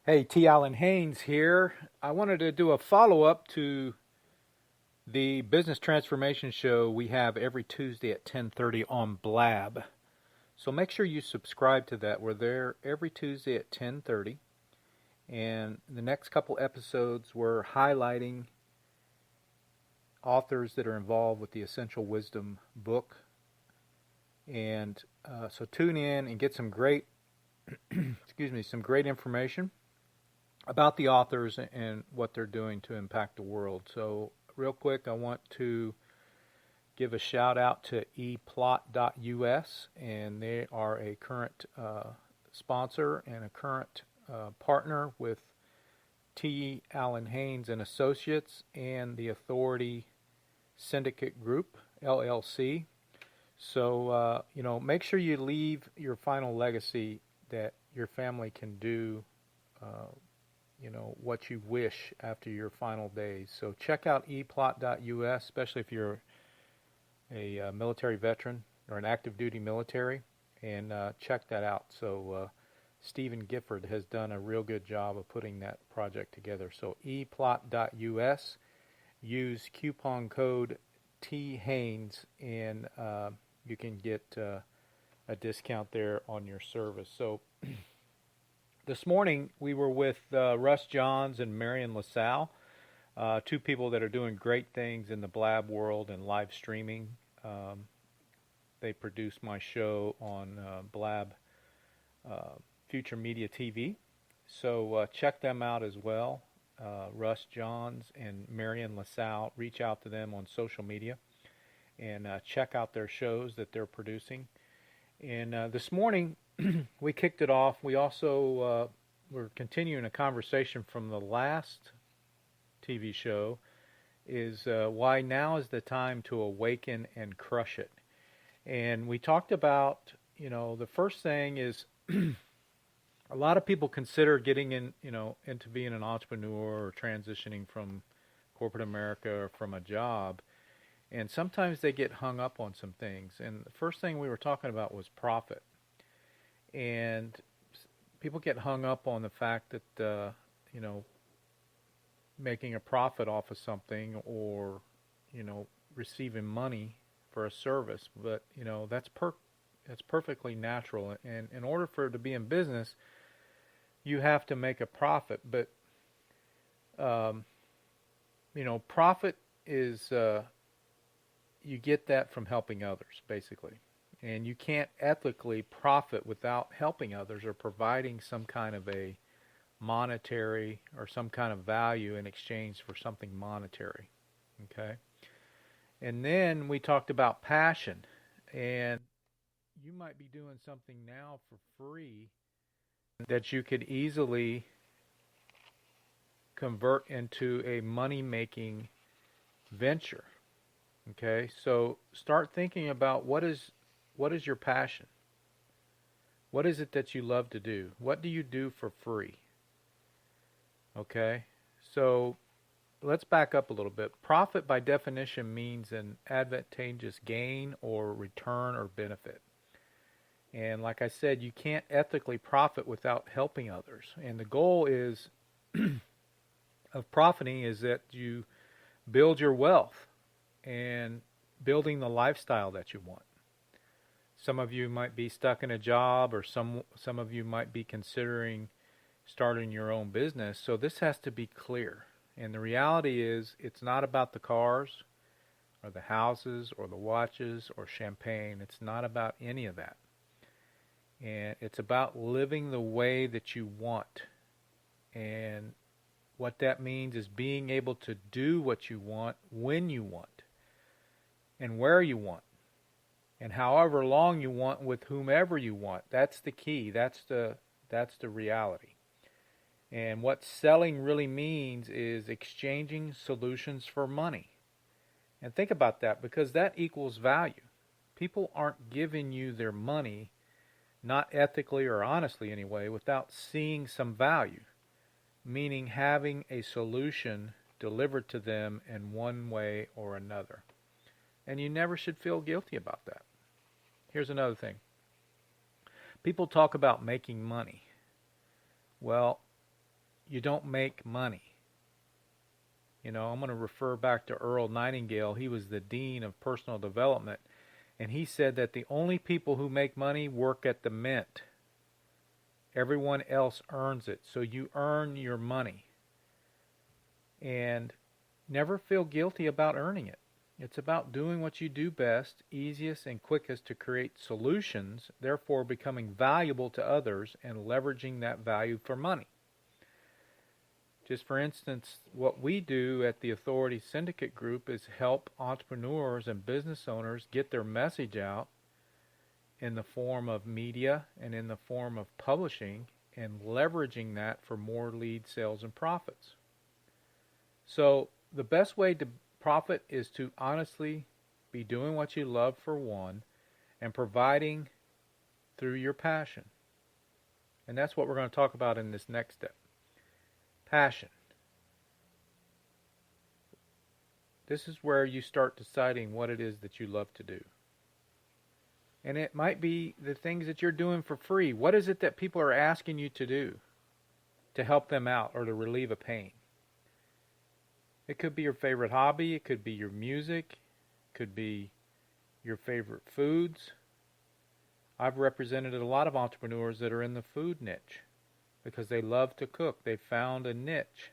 Hey, T. Allen Haynes here. I wanted to do a follow up to the business transformation show we have every Tuesday at 10:30 on Blab. So make sure you subscribe to that. We're there every Tuesday at 10:30, and the next couple episodes we're highlighting authors that are involved with the Essential Wisdom book. And so tune in and get some great some great information about the authors and what they're doing to impact the world. So real quick, I want to give a shout out to eplot.us, and they are a current sponsor and a current partner with T. Allen Haynes and Associates and the Authority Syndicate Group, LLC. So, make sure you leave your final legacy that your family can do what you wish after your final days. So check out eplot.us, especially if you're a military veteran or an active duty military, and check that out. So Stephen Gifford has done a real good job of putting that project together. So eplot.us, use coupon code THaynes, and you can get a discount there on your service. So this morning we were with Russ Johns and Marion LaSalle, two people that are doing great things in the Blab world and live streaming. They produce my show on Blab Future Media TV. So check them out as well. Russ Johns and Marion LaSalle. Reach out to them on social media and check out their shows that they're producing. And this morning we kicked it off. We also we're continuing a conversation from the last TV show, is why now is the time to awaken and crush it. And we talked about, the first thing is a lot of people consider getting into being an entrepreneur or transitioning from corporate America or from a job. And sometimes they get hung up on some things. And the first thing we were talking about was profit. And people get hung up on the fact that, making a profit off of something or, receiving money for a service. But, that's perfectly natural. And in order for it to be in business, you have to make a profit. But, profit is, you get that from helping others, basically. And you can't ethically profit without helping others or providing some kind of a monetary or some kind of value in exchange for something monetary. Okay? And then we talked about passion. And you might be doing something now for free that you could easily convert into a money-making venture. Okay? So start thinking about what is your passion? What is it that you love to do? What do you do for free? Okay? So let's back up a little bit. Profit by definition means an advantageous gain or return or benefit. And like I said, you can't ethically profit without helping others. And the goal is of profiting is that you build your wealth and building the lifestyle that you want. Some of you might be stuck in a job, or some of you might be considering starting your own business. So this has to be clear. And the reality is, it's not about the cars or the houses or the watches or champagne. It's not about any of that. And it's about living the way that you want. And what that means is being able to do what you want when you want and where you want. And however long you want with whomever you want. That's the key. That's the reality. And what selling really means is exchanging solutions for money. And think about that, because that equals value. People aren't giving you their money, not ethically or honestly anyway, without seeing some value. Meaning having a solution delivered to them in one way or another. And you never should feel guilty about that. Here's another thing. People talk about making money. Well, you don't make money. I'm going to refer back to Earl Nightingale. He was the Dean of Personal Development, and he said that the only people who make money work at the mint. Everyone else earns it. So you earn your money. And never feel guilty about earning it. It's about doing what you do best, easiest and quickest to create solutions, therefore becoming valuable to others and leveraging that value for money. Just for instance, what we do at the Authority Syndicate Group is help entrepreneurs and business owners get their message out in the form of media and in the form of publishing and leveraging that for more lead sales and profits. So the best way to profit is to honestly be doing what you love for one and providing through your passion. And that's what we're going to talk about in this next step. Passion. This is where you start deciding what it is that you love to do. And it might be the things that you're doing for free. What is it that people are asking you to do to help them out or to relieve a pain? It could be your favorite hobby. It could be your music. It could be your favorite foods. I've represented a lot of entrepreneurs that are in the food niche because they love to cook. They found a niche.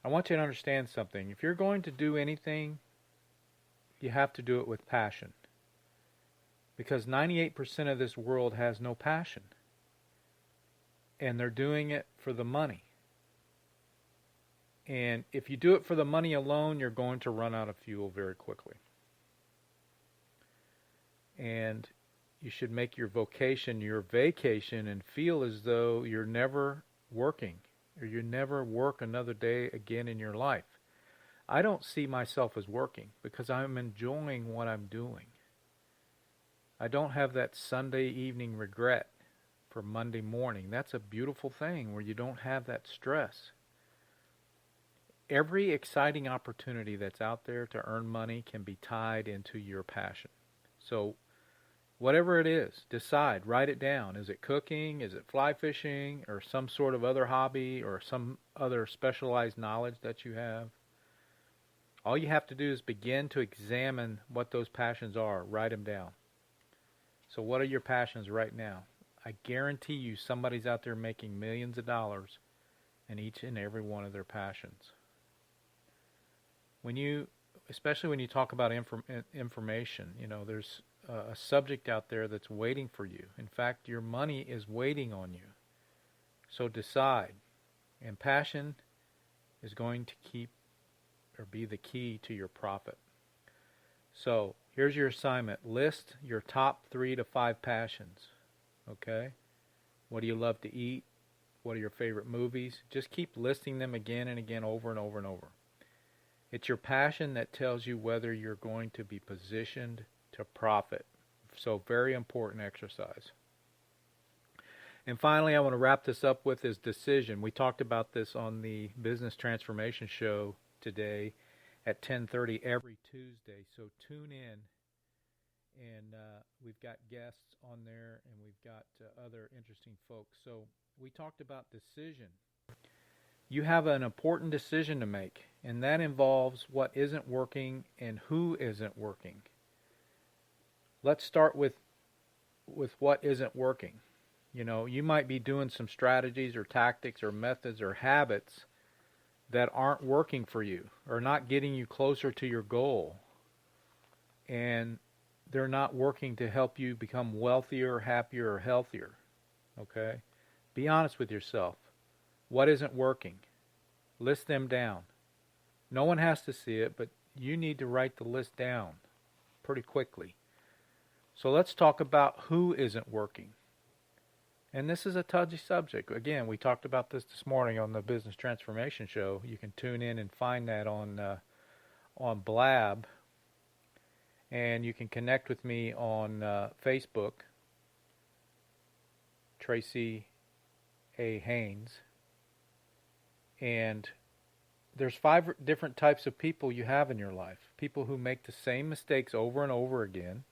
I want you to understand something. If you're going to do anything, you have to do it with passion. Because 98% of this world has no passion. And they're doing it for the money. And if you do it for the money alone, you're going to run out of fuel very quickly. And you should make your vocation your vacation and feel as though you're never working or you never work another day again in your life. I don't see myself as working because I'm enjoying what I'm doing. I don't have that Sunday evening regret for Monday morning. That's a beautiful thing where you don't have that stress. Every exciting opportunity that's out there to earn money can be tied into your passion. So whatever it is, decide, write it down. Is it cooking? Is it fly fishing? Or some sort of other hobby or some other specialized knowledge that you have? All you have to do is begin to examine what those passions are. Write them down. So what are your passions right now? I guarantee you somebody's out there making millions of dollars in each and every one of their passions. Especially when you talk about information, there's a subject out there that's waiting for you. In fact, your money is waiting on you. So decide. And passion is going to be the key to your profit. So here's your assignment. List your top 3 to 5 passions. Okay? What do you love to eat? What are your favorite movies? Just keep listing them again and again, over and over and over. It's your passion that tells you whether you're going to be positioned to profit. So very important exercise. And finally, I want to wrap this up with is decision. We talked about this on the Business Transformation Show today at 10:30 every Tuesday. So tune in, and we've got guests on there, and we've got other interesting folks. So we talked about decision. You have an important decision to make, and that involves what isn't working and who isn't working. Let's start with what isn't working. You might be doing some strategies or tactics or methods or habits that aren't working for you or not getting you closer to your goal. And they're not working to help you become wealthier, happier, or healthier. Okay? Be honest with yourself. What isn't working? List them down. No one has to see it, but you need to write the list down pretty quickly. So let's talk about who isn't working. And this is a touchy subject. Again, we talked about this morning on the Business Transformation Show. You can tune in and find that on Blab. And you can connect with me on Facebook, Tracy A. Haynes. And there's 5 different types of people you have in your life. People who make the same mistakes over and over again.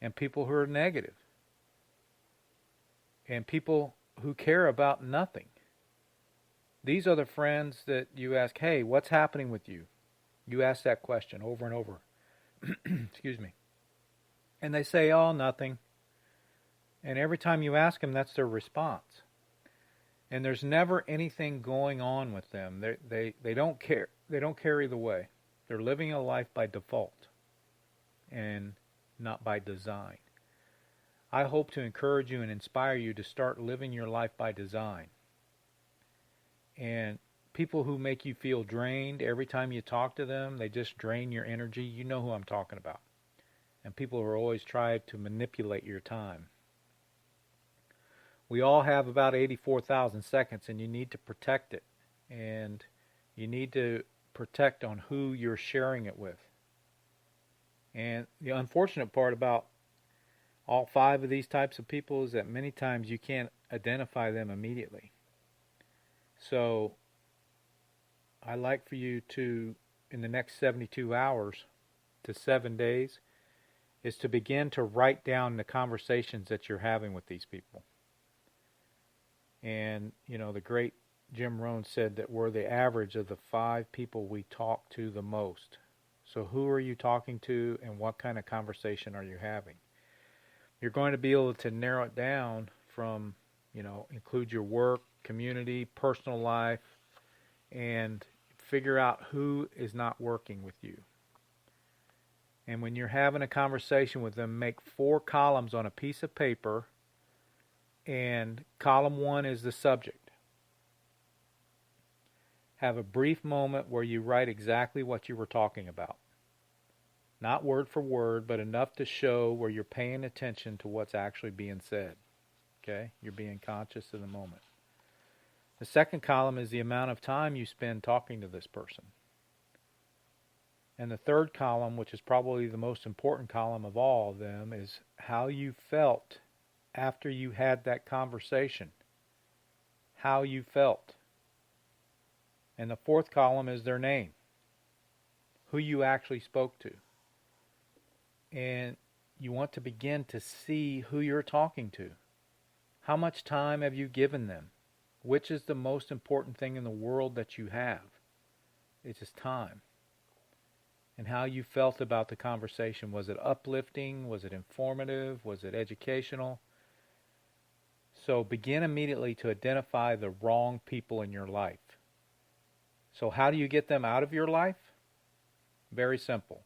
And people who are negative. And people who care about nothing. These are the friends that you ask, hey, what's happening with you? You ask that question over and over. Excuse me. And they say, oh, nothing. And every time you ask them, that's their response. And there's never anything going on with them. They don't care. They don't care either way. They're living a life by default and not by design. I hope to encourage you and inspire you to start living your life by design. And people who make you feel drained every time you talk to them, they just drain your energy. You know who I'm talking about. And people who are always trying to manipulate your time. We all have about 84,000 seconds, and you need to protect it. And you need to protect on who you're sharing it with. And the unfortunate part about all 5 of these types of people is that many times you can't identify them immediately. So I like for you to, in the next 72 hours to 7 days, is to begin to write down the conversations that you're having with these people. And, you know, the great Jim Rohn said that we're the average of the 5 people we talk to the most. So who are you talking to, and what kind of conversation are you having? You're going to be able to narrow it down from, you know, include your work, community, personal life, and figure out who is not working with you. And when you're having a conversation with them, make 4 columns on a piece of paper, and column 1 is the subject. Have a brief moment where you write exactly what you were talking about. Not word for word, but enough to show where you're paying attention to what's actually being said. Okay? You're being conscious of the moment. The second column is the amount of time you spend talking to this person. And the third column, which is probably the most important column of all of them, is how you felt after you had that conversation. How you felt. And the fourth column is their name. Who you actually spoke to. And you want to begin to see who you're talking to. How much time have you given them? Which is the most important thing in the world that you have? It's just time. And how you felt about the conversation. Was it uplifting? Was it informative? Was it educational? So begin immediately to identify the wrong people in your life. So how do you get them out of your life? Very simple.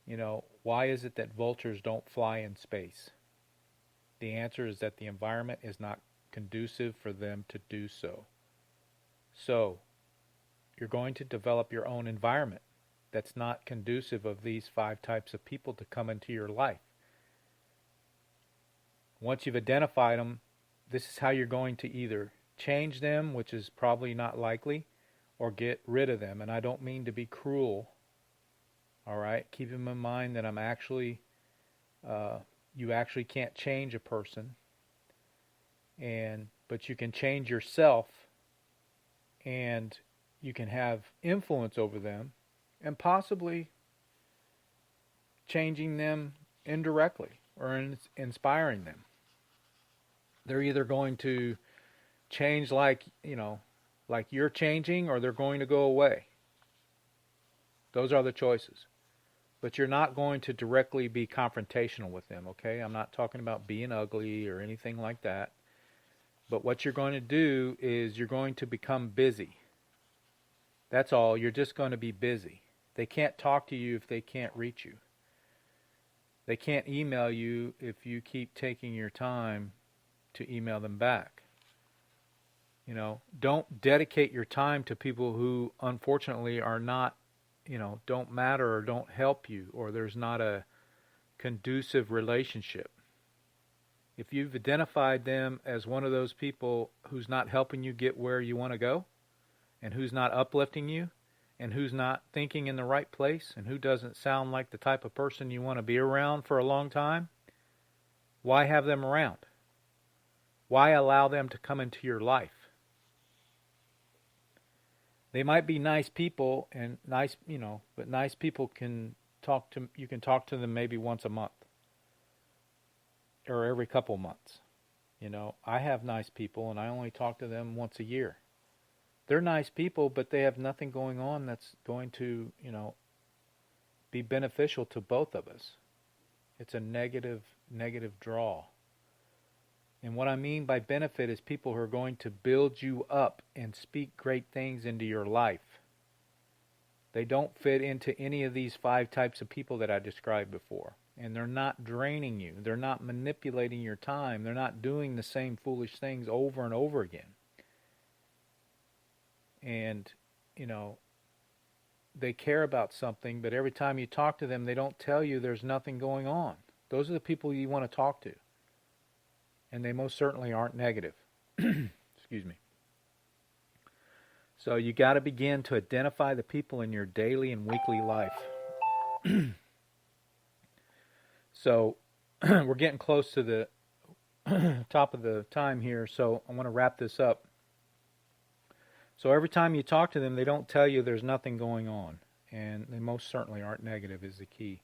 You know, why is it that vultures don't fly in space? The answer is that the environment is not conducive for them to do so. So, you're going to develop your own environment that's not conducive of these 5 types of people to come into your life. Once you've identified them, this is how you're going to either change them, which is probably not likely, or get rid of them. And I don't mean to be cruel. All right? Keep in mind that you actually can't change a person, but you can change yourself, and you can have influence over them, and possibly changing them indirectly or inspiring them. They're either going to change like you're changing, or they're going to go away. Those are the choices. But you're not going to directly be confrontational with them, okay? I'm not talking about being ugly or anything like that. But what you're going to do is you're going to become busy. That's all. You're just going to be busy. They can't talk to you if they can't reach you. They can't email you if you keep taking your time to email them back. You know, don't dedicate your time to people who unfortunately are not, don't matter or don't help you, or there's not a conducive relationship. If you've identified them as one of those people who's not helping you get where you want to go, and who's not uplifting you, and who's not thinking in the right place, and who doesn't sound like the type of person you want to be around for a long time, why have them around? Why allow them to come into your life? They might be nice people, and but nice people you can talk to them maybe once a month or every couple months. You know, I have nice people, and I only talk to them once a year. They're nice people, but they have nothing going on that's going to, be beneficial to both of us. It's a negative draw. And what I mean by benefit is people who are going to build you up and speak great things into your life. They don't fit into any of these 5 types of people that I described before. And they're not draining you. They're not manipulating your time. They're not doing the same foolish things over and over again. And, they care about something, but every time you talk to them, they don't tell you there's nothing going on. Those are the people you want to talk to. And they most certainly aren't negative. Excuse me. So you got to begin to identify the people in your daily and weekly life. So we're getting close to the top of the time here, so I want to wrap this up. So every time you talk to them, they don't tell you there's nothing going on. And they most certainly aren't negative is the key.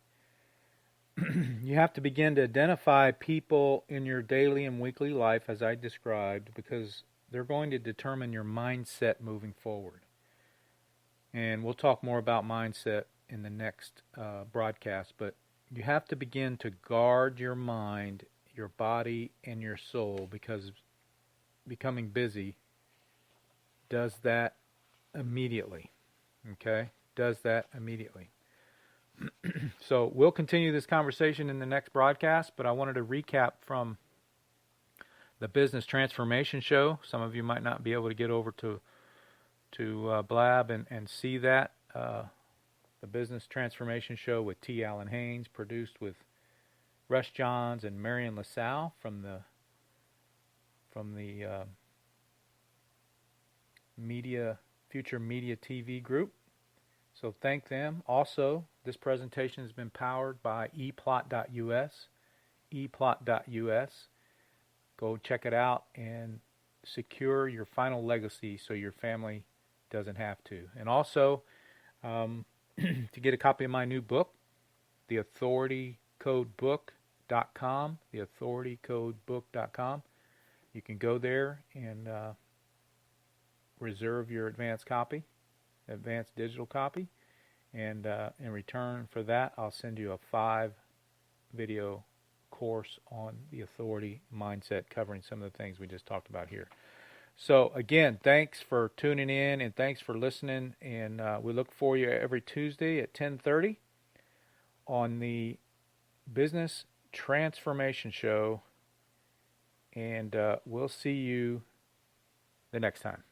You have to begin to identify people in your daily and weekly life, as I described, because they're going to determine your mindset moving forward. And we'll talk more about mindset in the next broadcast, but you have to begin to guard your mind, your body, and your soul, because becoming busy does that immediately. Okay? Does that immediately. So we'll continue this conversation in the next broadcast, but I wanted to recap from the Business Transformation Show. Some of you might not be able to get over to Blab and see that. The Business Transformation Show with T. Allen Haynes, produced with Rush Johns and Marion LaSalle from the Future Media TV group. So thank them. Also, this presentation has been powered by eplot.us. eplot.us. Go check it out and secure your final legacy so your family doesn't have to. And also, to get a copy of my new book, theauthoritycodebook.com, theauthoritycodebook.com. You can go there and reserve your advanced digital copy, and in return for that, I'll send you a 5-video course on the authority mindset, covering some of the things we just talked about here. So again, thanks for tuning in and thanks for listening, and we look for you every Tuesday at 10:30 on the Business Transformation Show, and we'll see you the next time.